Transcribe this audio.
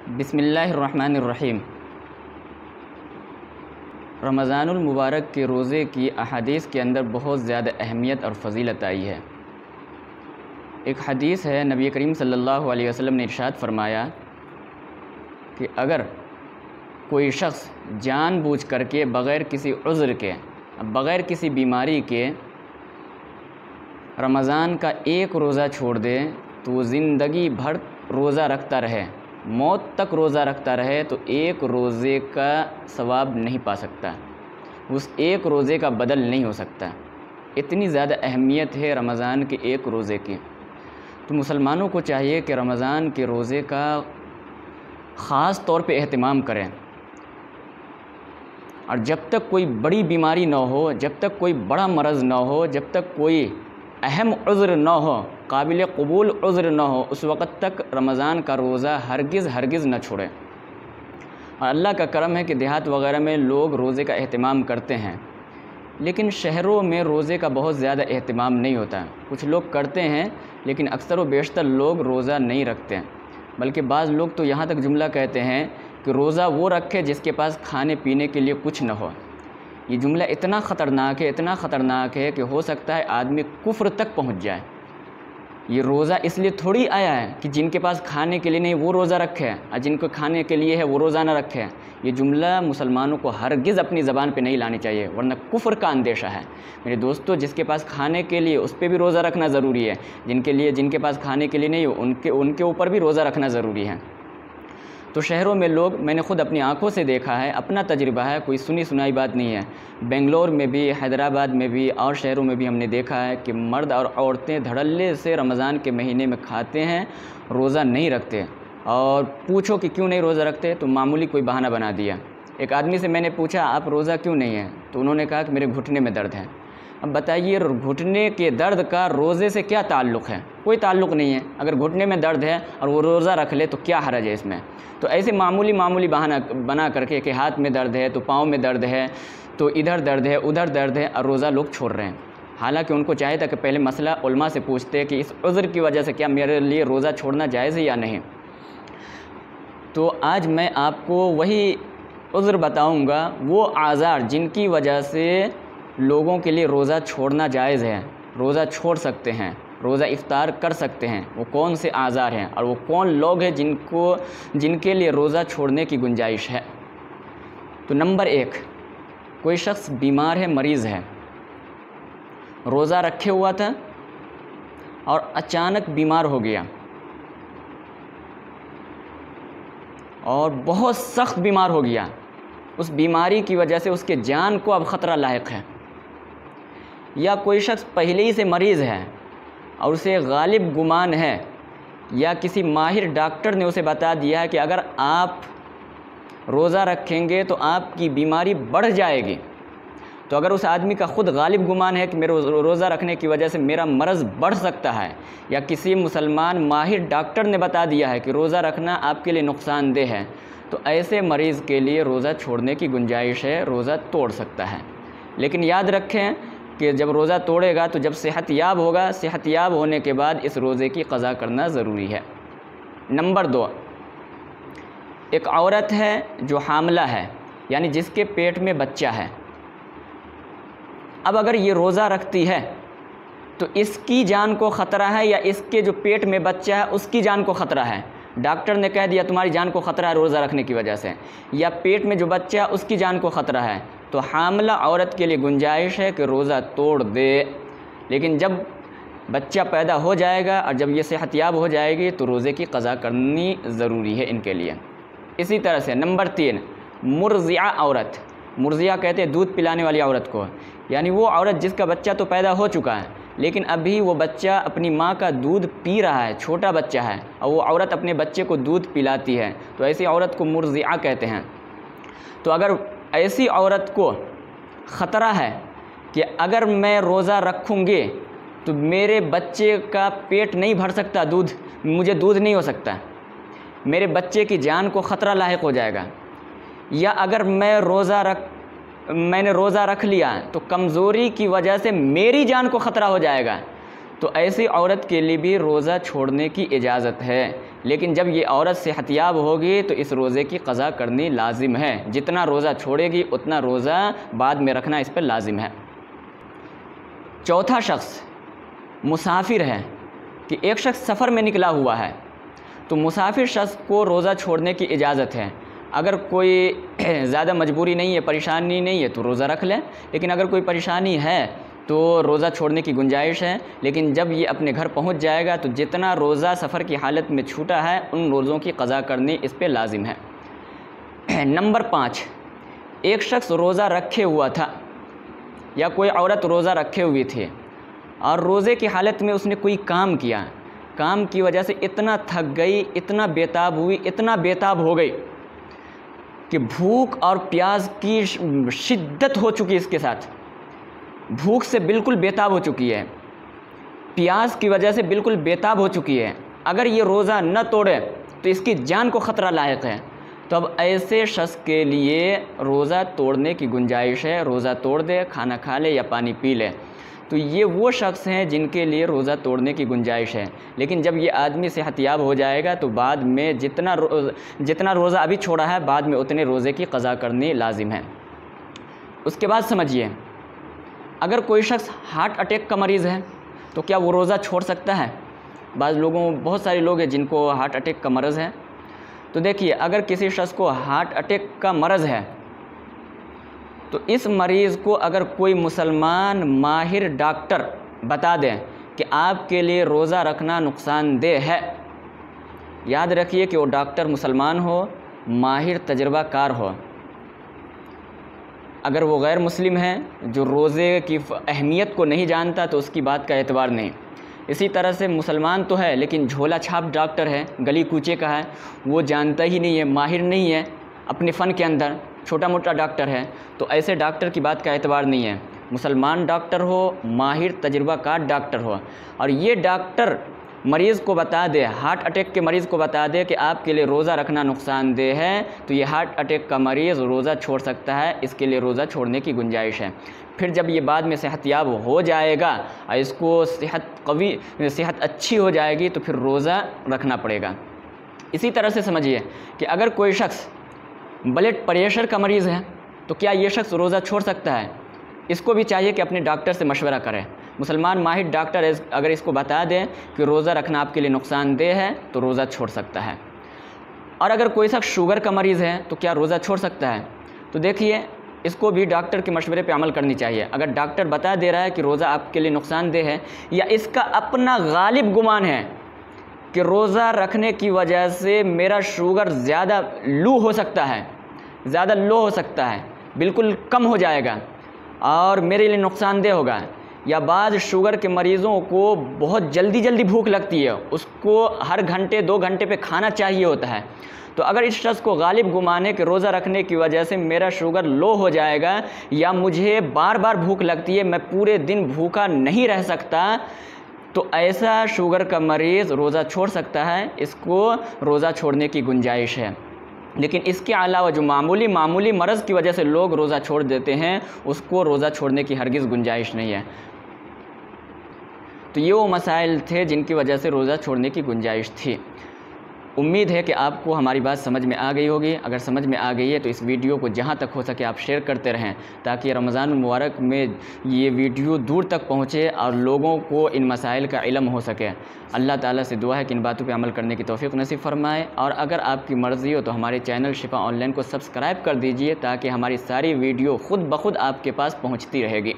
बिस्मिल्लाहिर्रहमानिर्रहीम। रमज़ानुल मुबारक के रोज़े की अहादीस के अंदर बहुत ज़्यादा अहमियत और फ़जीलत आई है। एक हदीस है, नबी करीम सल्लल्लाहु अलैहि वसल्लम ने इरशाद फरमाया कि अगर कोई शख्स जानबूझ करके बग़ैर किसी उज़्र के, बग़ैर किसी बीमारी के रमज़ान का एक रोज़ा छोड़ दे तो ज़िंदगी भर रोज़ा रखता रहे, मौत तक रोज़ा रखता रहे तो एक रोज़े का सवाब नहीं पा सकता, उस एक रोज़े का बदल नहीं हो सकता। इतनी ज़्यादा अहमियत है रमज़ान के एक रोज़े की। तो मुसलमानों को चाहिए कि रमज़ान के रोज़े का ख़ास तौर पे एहतमाम करें, और जब तक कोई बड़ी बीमारी ना हो, जब तक कोई बड़ा मरज़ ना हो, जब तक कोई अहम उज़्र ना हो, काबिल क़बूल उज़्र ना हो, उस वक़्त तक रमज़ान का रोज़ा हरगिज़ न छोड़ें। और अल्लाह का करम है कि देहात वग़ैरह में लोग रोज़े का एहतमाम करते हैं, लेकिन शहरों में रोज़े का बहुत ज़्यादा एहतमाम नहीं होता। कुछ लोग करते हैं लेकिन अक्सर व बेशतर लोग रोज़ा नहीं रखते, बल्कि बाज़ लोग तो यहाँ तक जुमला कहते हैं कि रोज़ा वो रखे जिसके पास खाने पीने के लिए कुछ न हो। ये जुमला इतना ख़तरनाक है, इतना ख़तरनाक है कि हो सकता है आदमी कुफ्र तक पहुँच जाए। ये रोज़ा इसलिए थोड़ी आया है कि जिनके पास खाने के लिए नहीं वो रोज़ा रखे, और जिनको खाने के लिए है वो रोज़ा ना रखे। ये जुमला मुसलमानों को हरगिज़ अपनी ज़बान पे नहीं लानी चाहिए, वरना कुफ्र का अंदेशा है। मेरे दोस्तों, जिसके पास खाने के लिए उस पर भी रोज़ा रखना ज़रूरी है, जिनके पास खाने के लिए नहीं हो उनके ऊपर भी रोज़ा रखना ज़रूरी है। तो शहरों में लोग, मैंने ख़ुद अपनी आँखों से देखा है, अपना तजुर्बा है, कोई सुनी सुनाई बात नहीं है। बेंगलोर में भी, हैदराबाद में भी और शहरों में भी हमने देखा है कि मर्द और औरतें धड़ल्ले से रमज़ान के महीने में खाते हैं, रोज़ा नहीं रखते। और पूछो कि क्यों नहीं रोज़ा रखते, तो मामूली कोई बहाना बना दिया। एक आदमी से मैंने पूछा, आप रोज़ा क्यों नहीं है? तो उन्होंने कहा कि मेरे घुटने में दर्द है। अब बताइए, घुटने के दर्द का रोज़े से क्या ताल्लुक़ है? कोई ताल्लुक़ नहीं है। अगर घुटने में दर्द है और वो रोज़ा रख ले तो क्या हर्ज है इसमें? तो ऐसे मामूली बहाना बना करके कि हाथ में दर्द है तो पाँव में दर्द है, तो इधर दर्द है उधर दर्द है, और रोज़ा लोग छोड़ रहे हैं। हालांकि उनको चाहिए था कि पहले मसला उलमा से पूछते कि इस उज़्र की वजह से क्या मेरे लिए रोज़ा छोड़ना जायज़ है या नहीं। तो आज मैं आपको वही उज़्र बताऊँगा, वो आज़ार जिनकी वजह से लोगों के लिए रोज़ा छोड़ना जायज़ है, रोज़ा छोड़ सकते हैं, रोज़ा इफ़्तार कर सकते हैं। वो कौन से आज़ार हैं और वो कौन लोग हैं जिनके लिए रोज़ा छोड़ने की गुंजाइश है। तो नंबर 1, कोई शख्स बीमार है, मरीज़ है, रोज़ा रखे हुआ था और अचानक बीमार हो गया और बहुत सख्त बीमार हो गया। उस बीमारी की वजह से उसके जान को अब ख़तरा लायक है। या कोई शख्स पहले ही से मरीज़ है और उसे गालिब गुमान है, या किसी माहिर डॉक्टर ने उसे बता दिया है कि अगर आप रोज़ा रखेंगे तो आपकी बीमारी बढ़ जाएगी। तो अगर उस आदमी का ख़ुद गालिब गुमान है कि मेरे रोज़ा रखने की वजह से मेरा मर्ज़ बढ़ सकता है, या किसी मुसलमान माहिर डॉक्टर ने बता दिया है कि रोज़ा रखना आपके लिए नुकसानदेह है, तो ऐसे मरीज़ के लिए रोज़ा छोड़ने की गुंजाइश है, रोज़ा तोड़ सकता है। लेकिन याद रखें कि जब रोज़ा तोड़ेगा तो जब सेहतयाब होगा, सेहतयाब होने के बाद इस रोज़े की क़ज़ा करना ज़रूरी है। नंबर 2, एक औरत है जो हामिला है, यानी जिसके पेट में बच्चा है। अब अगर ये रोज़ा रखती है तो इसकी जान को ख़तरा है या इसके जो पेट में बच्चा है उसकी जान को ख़तरा है? डॉक्टर ने कह दिया तुम्हारी जान को ख़तरा है रोज़ा रखने की वजह से, या पेट में जो बच्चा है उसकी जान को ख़तरा है, तो हामिला औरत के लिए गुंजाइश है कि रोज़ा तोड़ दे। लेकिन जब बच्चा पैदा हो जाएगा और जब ये सेहतयाब हो जाएगी तो रोज़े की क़ज़ा करनी ज़रूरी है इनके लिए। इसी तरह से नंबर 3, मुर्ज़िया औरत। मुर्ज़िया कहते हैं दूध पिलाने वाली औरत को, यानी वो औरत जिसका बच्चा तो पैदा हो चुका है लेकिन अभी वो बच्चा अपनी माँ का दूध पी रहा है, छोटा बच्चा है, और वो औरत अपने बच्चे को दूध पिलाती है, तो ऐसी औरत को मुर्ज़िया कहते हैं। तो अगर ऐसी औरत को ख़तरा है कि अगर मैं रोज़ा रखूँगी तो मेरे बच्चे का पेट नहीं भर सकता, मुझे दूध नहीं हो सकता, मेरे बच्चे की जान को ख़तरा लायक हो जाएगा, या अगर मैंने रोज़ा रख लिया तो कमज़ोरी की वजह से मेरी जान को ख़तरा हो जाएगा, तो ऐसी औरत के लिए भी रोज़ा छोड़ने की इजाज़त है, लेकिन जब ये औरत सेहतियाब होगी तो इस रोज़े की क़ज़ा करनी लाजिम है। जितना रोज़ा छोड़ेगी उतना रोज़ा बाद में रखना इस पर लाजिम है। चौथा शख्स मुसाफिर है कि एक शख्स सफ़र में निकला हुआ है, तो मुसाफिर शख्स को रोज़ा छोड़ने की इजाज़त है। अगर कोई ज़्यादा मजबूरी नहीं है, परेशानी नहीं है तो रोज़ा रख लें, लेकिन अगर कोई परेशानी है तो रोज़ा छोड़ने की गुंजाइश है। लेकिन जब ये अपने घर पहुंच जाएगा तो जितना रोज़ा सफ़र की हालत में छूटा है उन रोज़ों की क़ज़ा करनी इस पे लाजिम है। नंबर 5, एक शख्स रोज़ा रखे हुआ था या कोई औरत रोज़ा रखे हुई थी और रोज़े की हालत में उसने कोई काम किया, काम की वजह से इतना थक गई, इतना बेताब हुई, इतना बेताब हो गई कि भूख और प्यास की शिद्दत हो चुकी, इसके साथ भूख से बिल्कुल बेताब हो चुकी है, प्यास की वजह से बिल्कुल बेताब हो चुकी है। अगर ये रोज़ा न तोड़े तो इसकी जान को ख़तरा लायक है। तो अब ऐसे शख्स के लिए रोज़ा तोड़ने की गुंजाइश है, रोज़ा तोड़ दे, खाना खा ले या पानी पी ले। तो ये वो शख्स हैं जिनके लिए रोज़ा तोड़ने की गुंजाइश है। लेकिन जब ये आदमी सेहतियाब हो जाएगा तो बाद में जितना रोज़ा अभी छोड़ा है बाद में उतने रोज़े की क़ज़ा करनी लाजिम है। उसके बाद समझिए, अगर कोई शख्स हार्ट अटैक का मरीज़ है तो क्या वो रोज़ा छोड़ सकता है? बहुत सारे लोग हैं जिनको हार्ट अटैक का मरज़ है। तो देखिए, अगर किसी शख्स को हार्ट अटैक का मरज़ है तो इस मरीज़ को अगर कोई मुसलमान माहिर डॉक्टर बता दें कि आपके लिए रोज़ा रखना नुकसानदेह है, याद रखिए कि वो डॉक्टर मुसलमान हो, माहिर तजर्बाकार हो। अगर वो गैर मुस्लिम है जो रोज़े की अहमियत को नहीं जानता तो उसकी बात का एतबार नहीं। इसी तरह से मुसलमान तो है लेकिन झोला छाप डॉक्टर है, गली कूचे का है, वो जानता ही नहीं है, माहिर नहीं है अपने फ़न के अंदर, छोटा मोटा डॉक्टर है, तो ऐसे डॉक्टर की बात का एतबार नहीं है। मुसलमान डॉक्टर हो, माहिर तजुर्बाकार डॉक्टर हो, और ये डॉक्टर मरीज़ को बता दे, हार्ट अटैक के मरीज़ को बता दे कि आपके लिए रोज़ा रखना नुकसानदेह है, तो ये हार्ट अटैक का मरीज़ रोज़ा छोड़ सकता है, इसके लिए रोज़ा छोड़ने की गुंजाइश है। फिर जब ये बाद में सेहतियाब हो जाएगा और इसको सेहत अच्छी हो जाएगी तो फिर रोज़ा रखना पड़ेगा। इसी तरह से समझिए कि अगर कोई शख्स ब्लड प्रेशर का मरीज़ है तो क्या ये शख्स रोज़ा छोड़ सकता है? इसको भी चाहिए कि अपने डॉक्टर से मशवरा करें। मुसलमान माहिर डॉक्टर अगर इसको बता दें कि रोज़ा रखना आपके लिए नुकसानदेह है तो रोज़ा छोड़ सकता है। और अगर कोई शख्स शुगर का मरीज़ है तो क्या रोज़ा छोड़ सकता है? तो देखिए, इसको भी डॉक्टर के मशवरे पे अमल करनी चाहिए। अगर डॉक्टर बता दे रहा है कि रोज़ा आपके लिए नुकसानदेह है, या इसका अपना गालिब गुमान है कि रोज़ा रखने की वजह से मेरा शुगर ज़्यादा लो हो सकता है, बिल्कुल कम हो जाएगा और मेरे लिए नुकसानदेह होगा, या बाद शुगर के मरीज़ों को बहुत जल्दी भूख लगती है, उसको हर घंटे 2 घंटे पे खाना चाहिए होता है, तो अगर इस शख्स को गालिब गुमाने के रोज़ा रखने की वजह से मेरा शुगर लो हो जाएगा या मुझे बार बार भूख लगती है, मैं पूरे दिन भूखा नहीं रह सकता, तो ऐसा शुगर का मरीज़ रोज़ा छोड़ सकता है, इसको रोज़ा छोड़ने की गुंजाइश है। लेकिन इसके अलावा जो मामूली मर्ज़ की वजह से लोग रोज़ा छोड़ देते हैं, उसको रोज़ा छोड़ने की हरगिज़ गुंजाइश नहीं है। तो ये वो मसाइल थे जिनकी वजह से रोज़ा छोड़ने की गुंजाइश थी। उम्मीद है कि आपको हमारी बात समझ में आ गई होगी। अगर समझ में आ गई है तो इस वीडियो को जहाँ तक हो सके आप शेयर करते रहें, ताकि रमज़ान मुबारक में ये वीडियो दूर तक पहुँचे और लोगों को इन मसाइल का इल्म हो सके। अल्लाह ताला से दुआ है कि इन बातों पे अमल करने की तौफ़ीक़ नसीब फरमाए। और अगर आपकी मर्ज़ी हो तो हमारे चैनल शिफा ऑनलाइन को सब्सक्राइब कर दीजिए, ताकि हमारी सारी वीडियो ख़ुद ब खुद आपके पास पहुँचती रहेगी।